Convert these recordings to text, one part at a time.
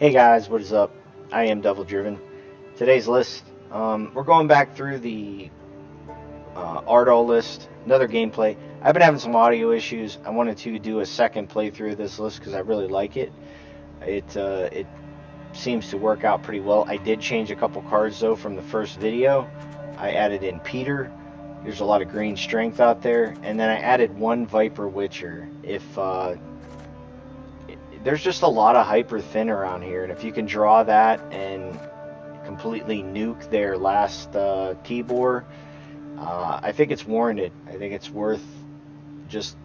Hey guys, what is up? I am Devil Driven. Today's list, we're going back through the Ardal list, another gameplay. I've been having some audio issues. I wanted to do a second playthrough of this list because I really like it. It seems to work out pretty well. I did change a couple cards though from the first video. I added in Peter. There's a lot of green strength out there, and then I added one Viper Witcher. There's just a lot of hyper thin around here, and if you can draw that and completely nuke their last Tibor, I think it's warranted. I think it's worth just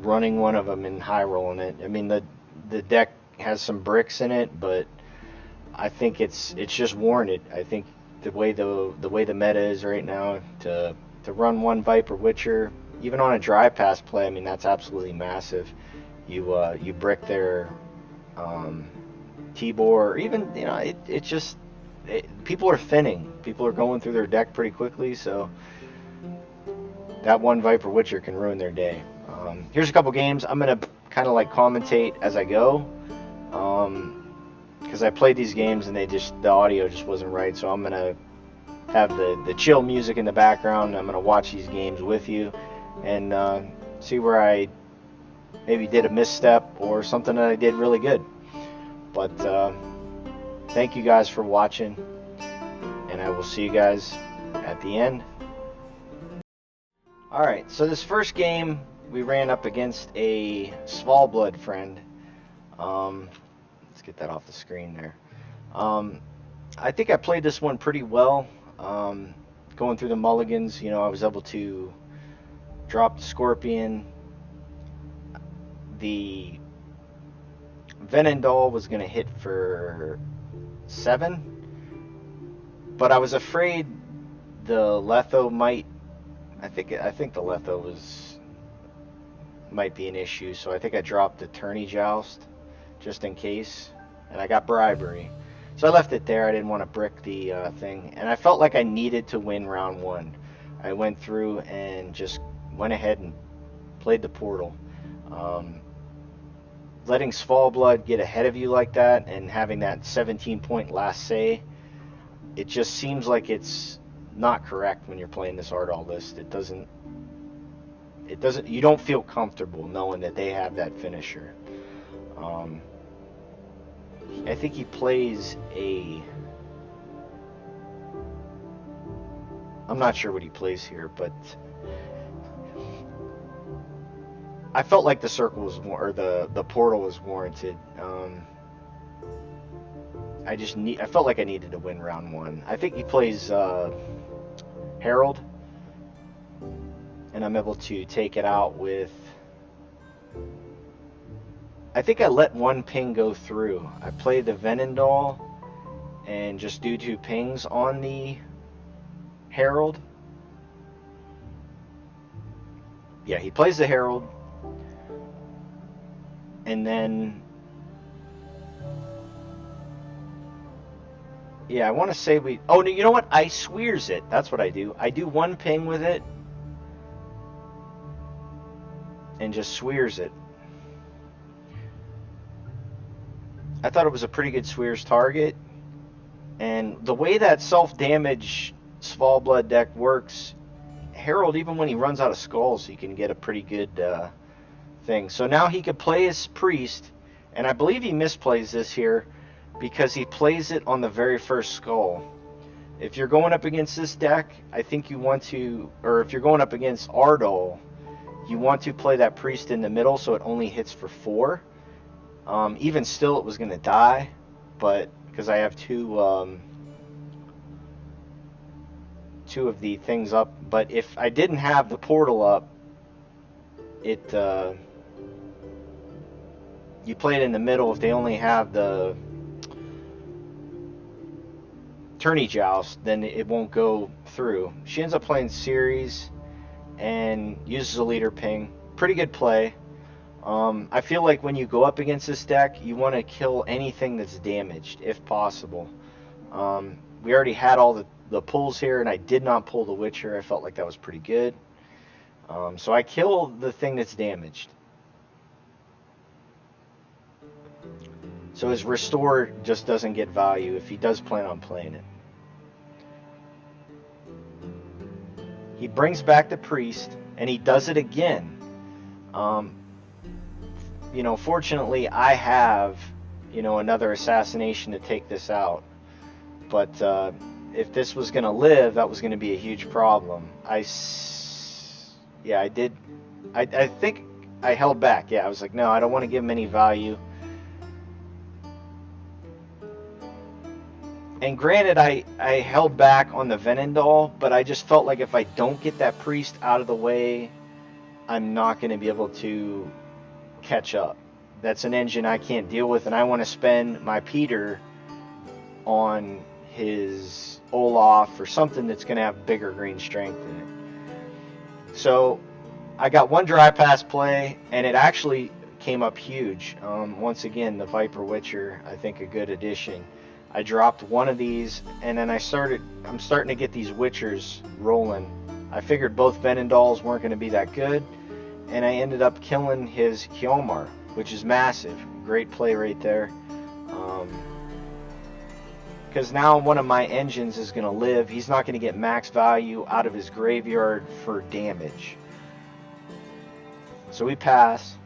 running one of them and high rolling it. I mean, the deck has some bricks in it, but I think it's just warranted. I think the way the meta is right now, to run one Viper Witcher, even on a dry pass play, I mean, that's absolutely massive. You brick their Tibor, or even, people are thinning. People are going through their deck pretty quickly, so that one Viper Witcher can ruin their day. Here's a couple games. I'm gonna kind of like commentate as I go, because I played these games and the audio just wasn't right. So I'm gonna have the chill music in the background. I'm gonna watch these games with you and see where I maybe did a misstep or something that I did really good. But thank you guys for watching, and I will see you guys at the end. Alright, so this first game we ran up against a Svalblood friend. Let's get that off the screen there. I think I played this one pretty well. Going through the mulligans, I was able to drop the Scorpion. The Venendal was going to hit for 7, but I was afraid the Letho might. I think the Letho might be an issue, so I think I dropped the Tourney Joust just in case, and I got Bribery, so I left it there. I didn't want to brick the thing, and I felt like I needed to win round 1. I went through and just went ahead and played the Portal. Letting Svalblood get ahead of you like that and having that 17-point last say, it just seems like it's not correct when you're playing this Ardal list. It doesn't. You don't feel comfortable knowing that they have that finisher. I think he plays a. I'm not sure what he plays here, but I felt like the circle was the portal was warranted. I felt like I needed to win round 1. I think he plays Herald, and I'm able to take it out with. I think I let one ping go through. I played the Venendal and just do 2 pings on the Herald. Yeah, he plays the Herald. And then, yeah, I want to say oh, no, you know what? I swears it. That's what I do. I do 1 ping with it and just swears it. I thought it was a pretty good swears target. And the way that self-damage Svalblood deck works, Herald, even when he runs out of skulls, he can get a pretty good thing. So now he could play his Priest, and I believe he misplays this here because he plays it on the very first skull. If you're going up against this deck, I think you want to, or if you're going up against Ardal, you want to play that Priest in the middle so it only hits for 4. Even still, it was going to die, but because I have two of the things up. But if I didn't have the portal up, you play it in the middle. If they only have the Tourney Joust, then it won't go through. She ends up playing Series and uses a leader ping. Pretty good play. I feel like when you go up against this deck, you want to kill anything that's damaged, if possible. We already had all the pulls here, and I did not pull the Witcher. I felt like that was pretty good. So I kill the thing that's damaged. So his restore just doesn't get value if he does plan on playing it. He brings back the priest, and he does it again. You know, fortunately, I have, you know, another assassination to take this out. But if this was going to live, that was going to be a huge problem. Yeah, I did. I think I held back. Yeah, I was like, no, I don't want to give him any value. And granted, I held back on the Venendal, but I just felt like if I don't get that priest out of the way, I'm not going to be able to catch up. That's an engine I can't deal with, and I want to spend my Peter on his Olaf or something that's going to have bigger green strength in it. So I got one dry pass play, and it actually came up huge. Once again, the Viper Witcher, I think a good addition. I dropped one of these, and then I'm starting to get these Witchers rolling. I figured both Venendals weren't going to be that good, and I ended up killing his Hjalmar, which is massive. Great play right there. Because now one of my engines is going to live. He's not going to get max value out of his graveyard for damage. So we pass.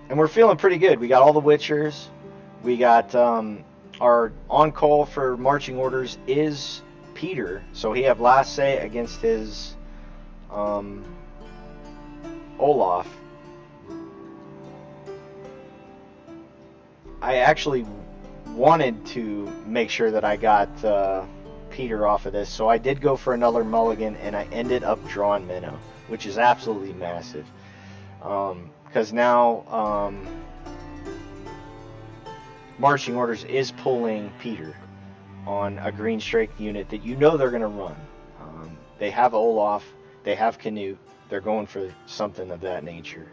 And we're feeling pretty good. We got all the Witchers. We got our on-call for marching orders is Peter. So he have last say against his Olaf. I actually wanted to make sure that I got Peter off of this. So I did go for another mulligan, and I ended up drawing Minnow, which is absolutely massive. Because now marching orders is pulling Peter on a green strength unit that you know they're going to run. They have Olaf, they have Canute, they're going for something of that nature.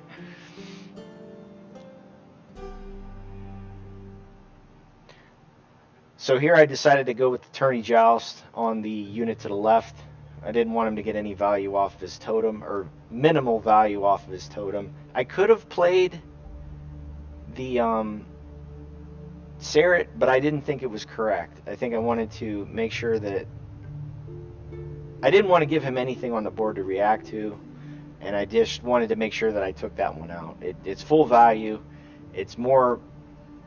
So here I decided to go with the Tourney Joust on the unit to the left. I didn't want him to get any value off of his totem, or minimal value off of his totem. I could have played the Serret, but I didn't think it was correct. I think I wanted to make sure that I didn't want to give him anything on the board to react to, and I just wanted to make sure that I took that one out. It's full value. It's more,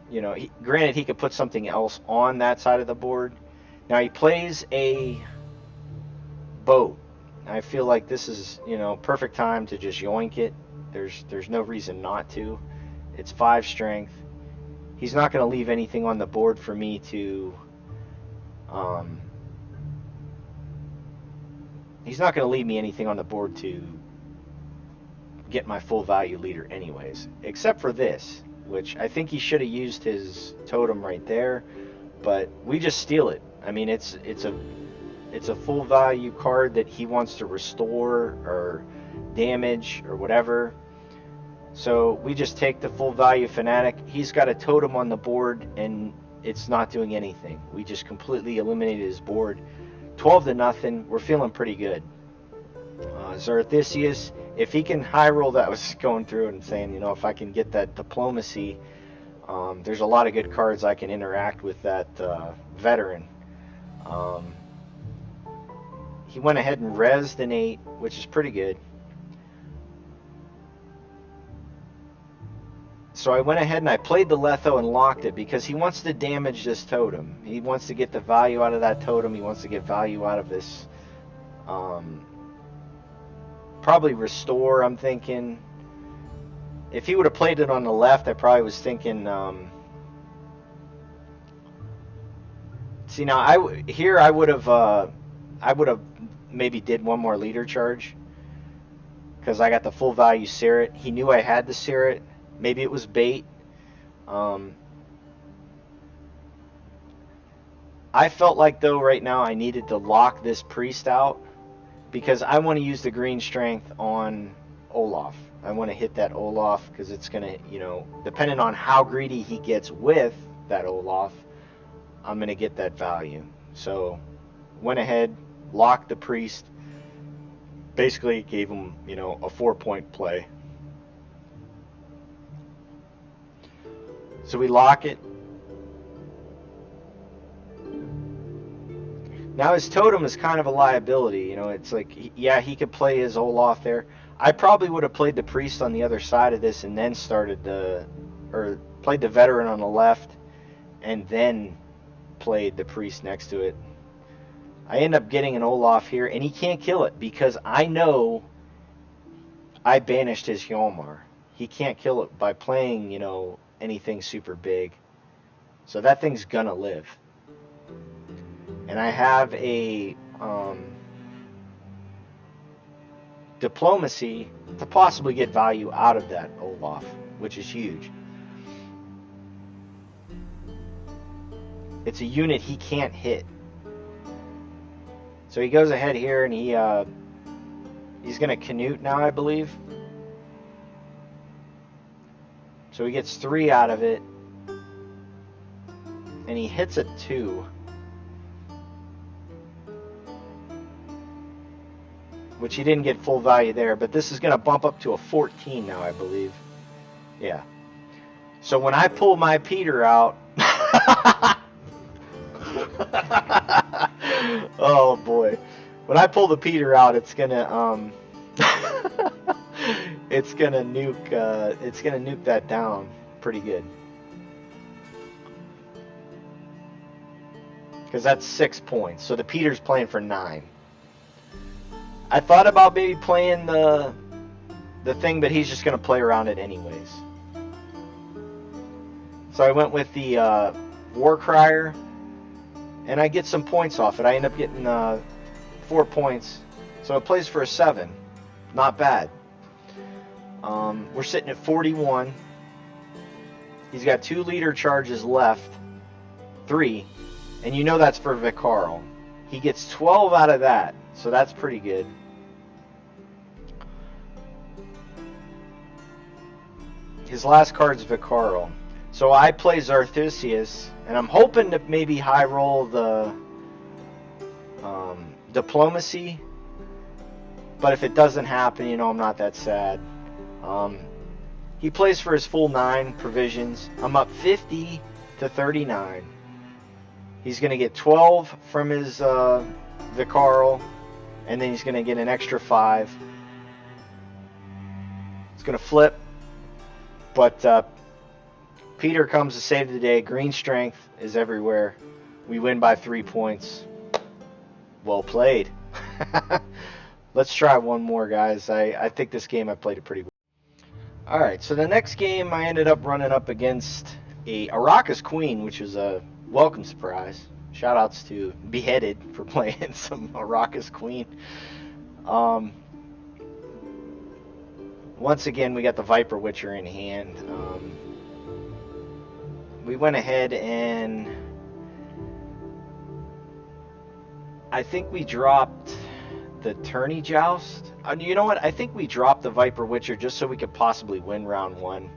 you know, granted he could put something else on that side of the board. Now he plays a boat. I feel like this is, you know, perfect time to just yoink it. There's no reason not to. It's 5 strength. He's not going to leave anything on the board for me to he's not going to leave me anything on the board to get my full value leader anyways, except for this, which I think he should have used his totem right there, but we just steal it. I mean, it's a full value card that he wants to restore or damage or whatever. So we just take the full value Fanatic. He's got a totem on the board and it's not doing anything. We just completely eliminated his board. 12-0. We're feeling pretty good. Zarathisius, if he can high roll that, I was going through and saying, you know, if I can get that diplomacy, there's a lot of good cards I can interact with that veteran. He went ahead and rezzed an 8, which is pretty good. So I went ahead and I played the Letho and locked it because he wants to damage this totem. He wants to get the value out of that totem. He wants to get value out of this. Probably restore, I'm thinking. If he would have played it on the left, I probably was thinking... see, now, I would have maybe did one more leader charge. Because I got the full value Serret. He knew I had the Serret. Maybe it was bait. I felt like, though, right now I needed to lock this priest out because I want to use the green strength on Olaf. I want to hit that Olaf because it's going to, you know, depending on how greedy he gets with that Olaf, I'm going to get that value. So went ahead, locked the priest, basically gave him, you know, a 4-point play. So we lock it. Now his totem is kind of a liability, you know. It's like, yeah, he could play his Olaf there. I probably would have played the priest on the other side of this and then played the veteran on the left and then played the priest next to it. I end up getting an Olaf here, and he can't kill it because I know I banished his Hjalmar. He can't kill it by playing, you know, anything super big. So that thing's gonna live. And I have a diplomacy to possibly get value out of that Olaf, which is huge. It's a unit he can't hit. So he goes ahead here and he's going to Canute now, I believe. So he gets 3 out of it. And he hits a 2. Which he didn't get full value there, but this is going to bump up to a 14 now, I believe. Yeah. So when I pull my Peter out... Oh boy. When I pull the Peter out, it's going to it's going to nuke that down pretty good. Cuz that's 6 points. So the Peter's playing for 9. I thought about maybe playing the thing, but he's just going to play around it anyways. So I went with the Warcrier, and I get some points off it. I end up getting 4 points. So it plays for a 7. Not bad. We're sitting at 41. He's got 2 leader charges left. 3. And you know that's for Vicarl. He gets 12 out of that. So that's pretty good. His last card's Vicarl. So I play Zarthusius, and I'm hoping to maybe high roll the diplomacy. But if it doesn't happen, you know, I'm not that sad. He plays for his full 9 provisions. I'm up 50 to 39. He's going to get 12 from his Vicarl, and then he's going to get an extra 5. It's going to flip. But Peter comes to save the day. Green strength is everywhere. We win by 3 points. Well played. Let's try one more, guys. I think this game I played it pretty well. Alright, so the next game I ended up running up against a Arrakis Queen, which was a welcome surprise. Shoutouts to Beheaded for playing some Arrakis Queen. Once again, we got the Viper Witcher in hand. We went ahead and I think we dropped the Tourney Joust. You know what? I think we dropped the Viper Witcher just so we could possibly win round 1.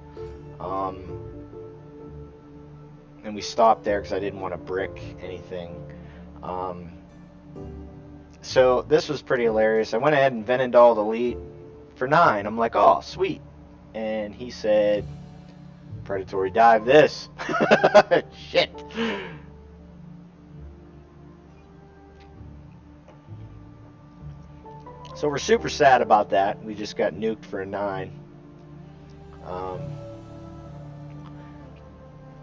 And we stopped there because I didn't want to brick anything. So this was pretty hilarious. I went ahead and Venendal Elite for 9. I'm like, oh, sweet. And he said, Predatory Dive this. Shit. So we're super sad about that. We just got nuked for a 9.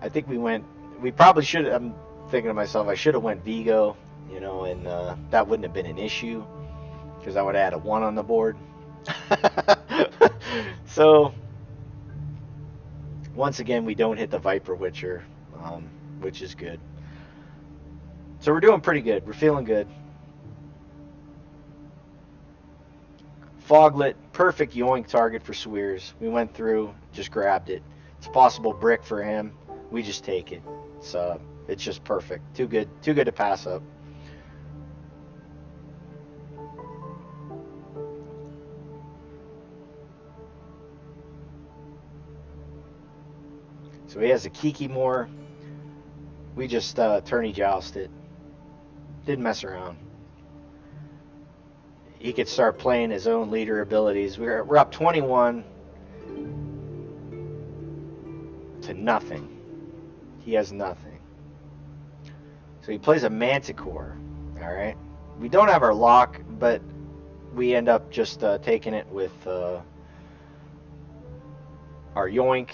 I think we probably should have, I'm thinking to myself, I should have went Vigo, you know, and that wouldn't have been an issue because I would have had a 1 on the board. So once again, we don't hit the Viper Witcher, which is good. So we're doing pretty good. We're feeling good. Foglet, perfect yoink target for Swears. We went through, just grabbed it. It's a possible brick for him. We just take it. It's just perfect. Too good to pass up. So he has a Kikimore. We just Tourney Joust it. Didn't mess around. He could start playing his own leader abilities. We're up 21 to nothing. He has nothing. So he plays a Manticore. Alright. We don't have our lock, but we end up just taking it with our Yoink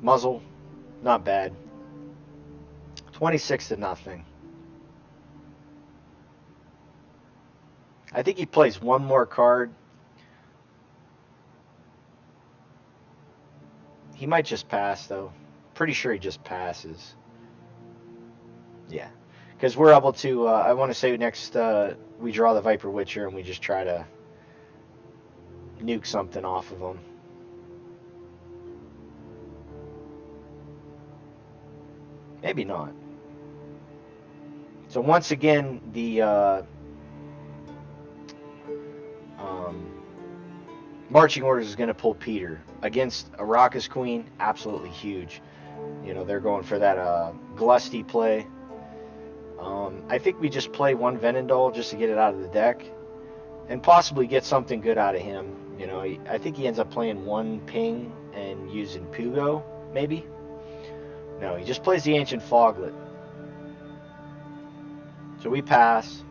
muzzle. Not bad. 26 to nothing. I think he plays one more card. He might just pass, though. Pretty sure he just passes. Yeah. Because we're able to, I want to say next we draw the Viper Witcher and we just try to nuke something off of him. Maybe not. So once again, the marching orders is going to pull Peter. Against Araka's Queen, absolutely huge. You know, they're going for that Glusty play. I think we just play one Venendal just to get it out of the deck. And possibly get something good out of him. You know, I think he ends up playing one Ping and using Pugo, maybe? No, he just plays the Ancient Foglet. So we pass.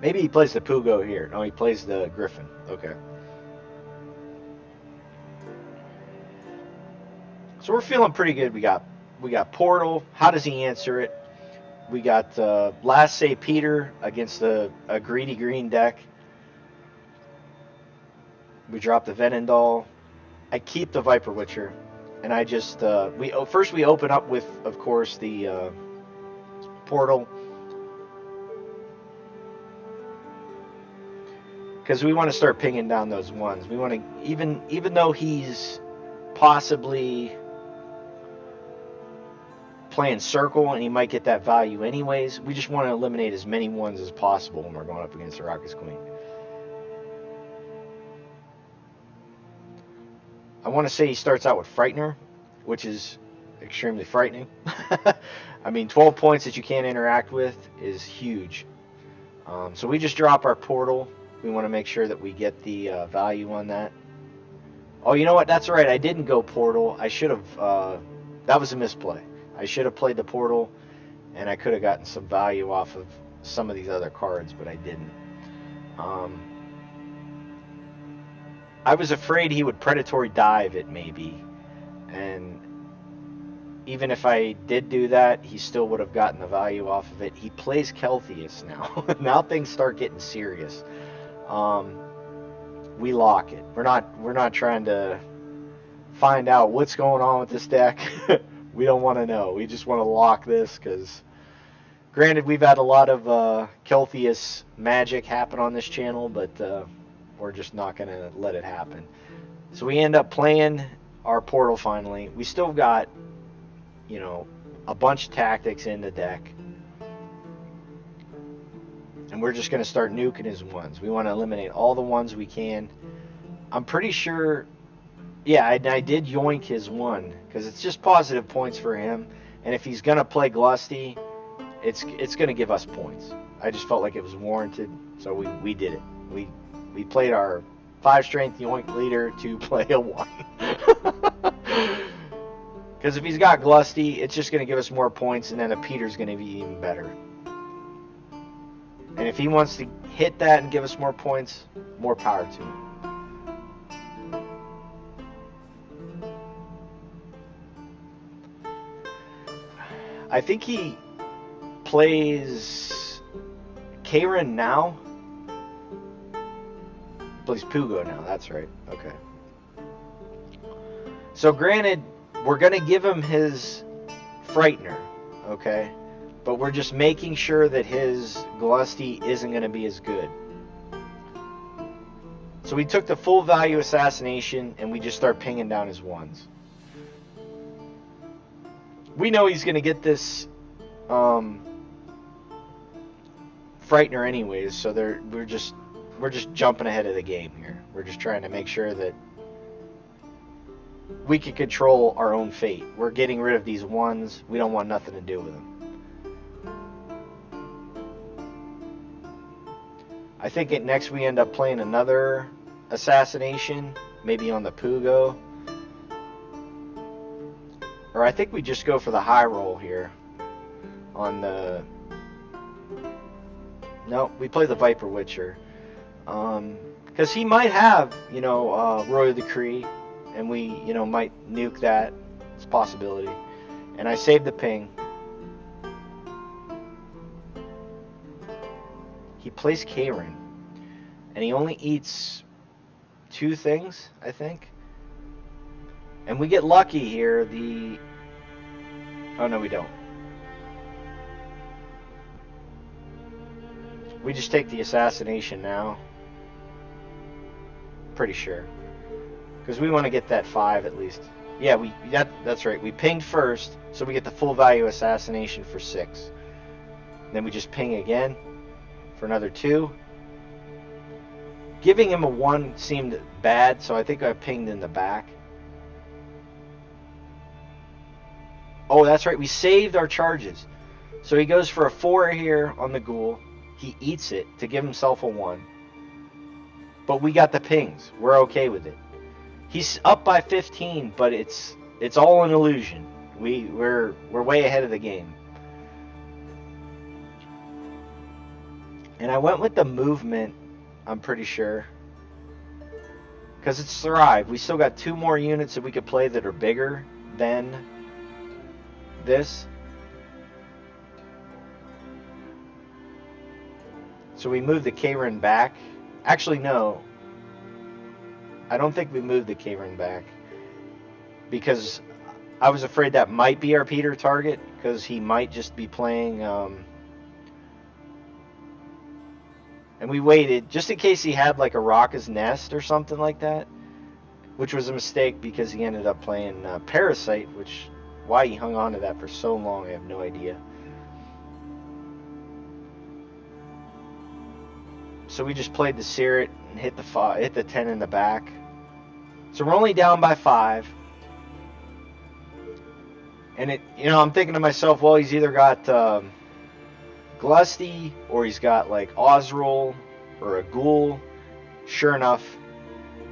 Maybe he plays the Pugo here. No, he plays the Griffin. Okay. So we're feeling pretty good. We got Portal. How does he answer it? We got Last Say Peter against a greedy green deck. We drop the Venendal. I keep the Viper Witcher, and I just first we open up with, of course, the Portal, because we want to start pinging down those ones. We want to, even though he's possibly playing Circle and he might get that value anyways, we just want to eliminate as many ones as possible when we're going up against Araka's Queen. I want to say he starts out with Frightener, which is extremely frightening. I mean, 12 points that you can't interact with is huge. So we just drop our Portal. We want to make sure that we get the value on that. Oh, you know what? That's right. I didn't go Portal. I should have. That was a misplay. I should have played the Portal, and I could have gotten some value off of some of these other cards, but I didn't. I was afraid he would Predatory Dive it maybe, and even if I did do that, he still would have gotten the value off of it. He plays Keltheus now. Now things start getting serious. We lock it. We're not trying to find out what's going on with this deck. We don't want to know. We just want to lock this, because granted, we've had a lot of Keltheus magic happen on this channel, but we're just not going to let it happen. So we end up playing our Portal finally. We still got, you know, a bunch of tactics in the deck. And we're just going to start nuking his ones. We want to eliminate all the ones we can. I'm pretty sure, yeah, I did yoink his one, because it's just positive points for him. And if he's going to play Glusty, it's going to give us points. I just felt like it was warranted, so we did it. We played our 5 strength yoink leader to play a 1. Because if he's got Glusty, it's just going to give us more points, and then a Peter's going to be even better. And if he wants to hit that and give us more points, more power to him. I think he plays Karen now. Plays Pugo now, that's right. Okay. So granted, we're going to give him his Frightener, okay? But we're just making sure that his Glusty isn't going to be as good. So we took the full value assassination and we just start pinging down his ones. We know he's going to get this Frightener anyways, so we're just jumping ahead of the game here. We're just trying to make sure that we can control our own fate. We're getting rid of these ones. We don't want nothing to do with them. I think next we end up playing another assassination maybe on the Pugo. Or I think we just go for the high roll here on the... No, we play the Viper Witcher. Because he might have, you know, Royal Decree, and we, you know, might nuke that. It's a possibility. And I saved the ping. He plays Karen, and he only eats 2 things, I think. And we get lucky here. Oh no, we don't. We just take the assassination now. Pretty sure, because we want to get that 5 at least. Yeah, that's right. We pinged first, so we get the full value assassination for 6. Then we just ping again for another 2. Giving him a 1 seemed bad, so I think I pinged in the back. Oh, that's right. We saved our charges. So he goes for a 4 here on the ghoul. He eats it to give himself a 1. But we got the pings. We're okay with it. He's up by 15, but it's all an illusion. We're way ahead of the game. And I went with the movement, I'm pretty sure. Because it's Thrive. We still got 2 more units that we could play that are bigger than this. So we moved the Karen back. Actually, no. I don't think we moved the Karen back. Because I was afraid that might be our Peter target. Because he might just be playing... And we waited, just in case he had like a Raka's Nest or something like that. Which was a mistake because he ended up playing Parasite, which... Why he hung on to that for so long, I have no idea. So we just played the Searet and hit the 10 in the back. So we're only down by 5. And I'm thinking to myself, well, he's either got Glusty or he's got like Osrul or a Ghoul. Sure enough,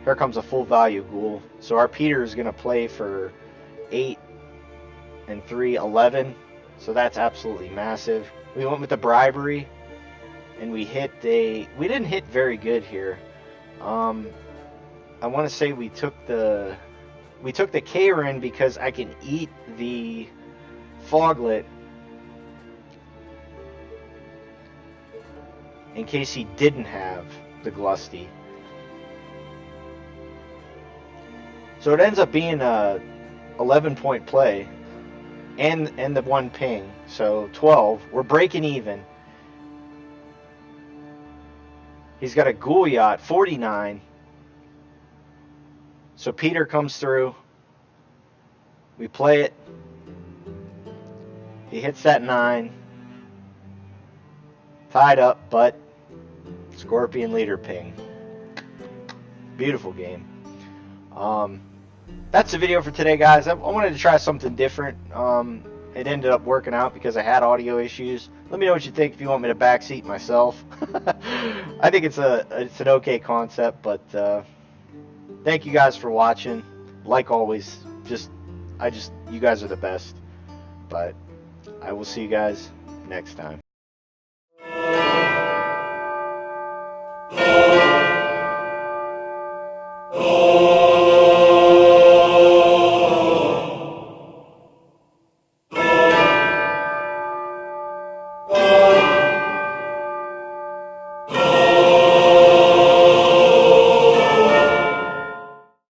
here comes a full value Ghoul. So our Peter is going to play for 8 and 3, 11. So that's absolutely massive. We went with the Bribery. And we didn't hit very good here. I want to say we took the Karen because I can eat the Foglet in case he didn't have the Glusty. So it ends up being a 11-point play and the 1 ping. So 12. We're breaking even. He's got a Ghoul Yacht, 49. So Peter comes through. We play it. He hits that 9. Tied up, but Scorpion Leader ping. Beautiful game. That's the video for today, guys. I wanted to try something different. It ended up working out because I had audio issues. Let me know what you think if you want me to backseat myself. I think it's an okay concept, but thank you guys for watching. Like always, you guys are the best. But I will see you guys next time.